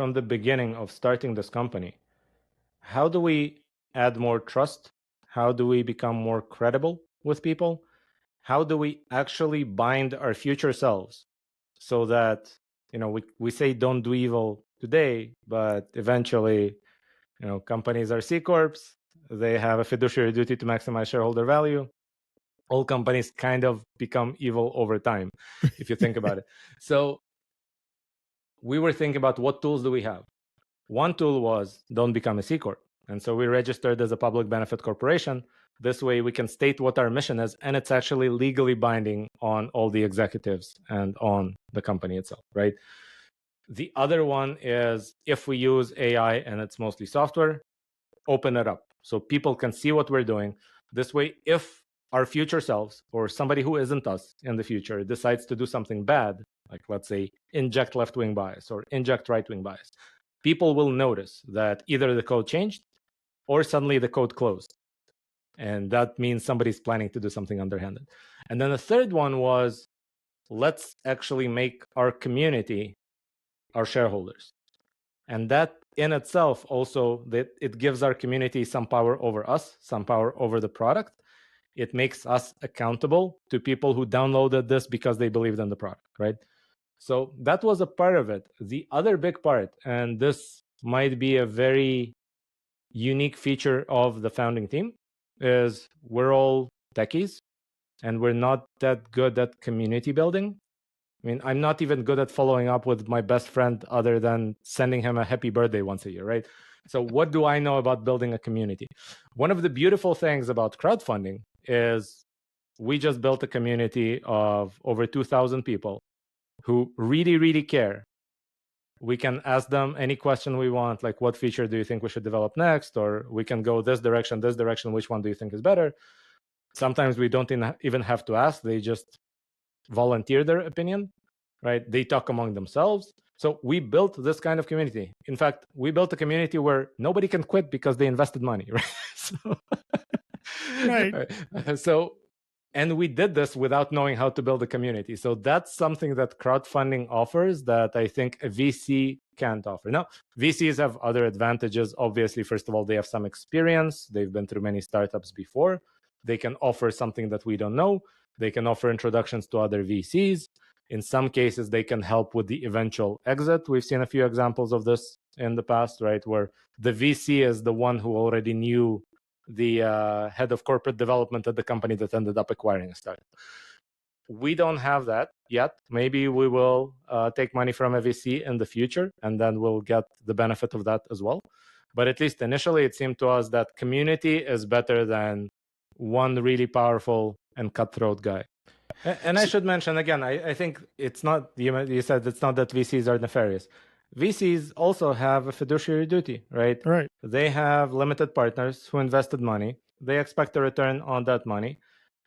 from the beginning of starting this company, how do we add more trust? How do we become more credible with people? How do we actually bind our future selves so that, we say don't do evil today, but eventually, companies are C corps. They have a fiduciary duty to maximize shareholder value. All companies kind of become evil over time, if you think about it. So we were thinking about what tools do we have. One tool was don't become a C corp. And so we registered as a public benefit corporation. This way we can state what our mission is, and it's actually legally binding on all the executives and on the company itself, right? The other one is if we use AI and it's mostly software, open it up so people can see what we're doing. This way, if our future selves or somebody who isn't us in the future decides to do something bad, like let's say inject left-wing bias or inject right-wing bias, people will notice that either the code changed or suddenly the code closed. And that means somebody's planning to do something underhanded. And then the third one was, let's actually make our community our shareholders. And that in itself also, that it gives our community some power over us, some power over the product. It makes us accountable to people who downloaded this because they believed in the product, right? So that was a part of it. The other big part, and this might be a very unique feature of the founding team, is we're all techies and we're not that good at community building. I mean, I'm not even good at following up with my best friend other than sending him a happy birthday once a year, right? So what do I know about building a community? One of the beautiful things about crowdfunding is we just built a community of over 2,000 people who really, really care. We can ask them any question we want, like what feature do you think we should develop next? Or we can go this direction, which one do you think is better? Sometimes we don't even have to ask, they just volunteer their opinion, right? They talk among themselves. So we built this kind of community. In fact, we built a community where nobody can quit because they invested money, right? So, and we did this without knowing how to build a community. So that's something that crowdfunding offers that I think a VC can't offer. Now, VCs have other advantages. Obviously, first of all, they have some experience. They've been through many startups before. They can offer something that we don't know. They can offer introductions to other VCs. In some cases, they can help with the eventual exit. We've seen a few examples of this in the past, right? Where the VC is the one who already knew the head of corporate development at the company that ended up acquiring a startup. We don't have that yet. Maybe we will take money from a VC in the future, and then we'll get the benefit of that as well. But at least initially, it seemed to us that community is better than one really powerful and cutthroat guy. And I should mention again, I think it's not, you said it's not that VCs are nefarious. VCs also have a fiduciary duty, right? Right. They have limited partners who invested money. They expect a return on that money.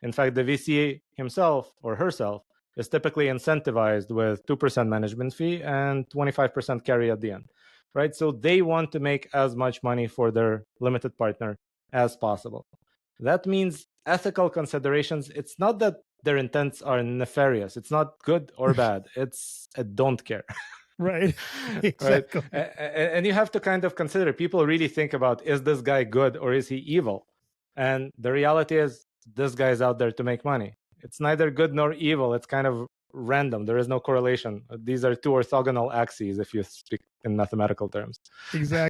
In fact, the VC himself or herself is typically incentivized with 2% management fee and 25% carry at the end, right? So they want to make as much money for their limited partner as possible. That means ethical considerations. It's not that their intents are nefarious. It's not good or bad. It's a don't care. Right. Exactly. Right? And you have to kind of consider, people really think about, is this guy good or is he evil? And the reality is this guy is out there to make money. It's neither good nor evil. It's kind of random. There is no correlation. These are two orthogonal axes if you speak in mathematical terms. Exactly.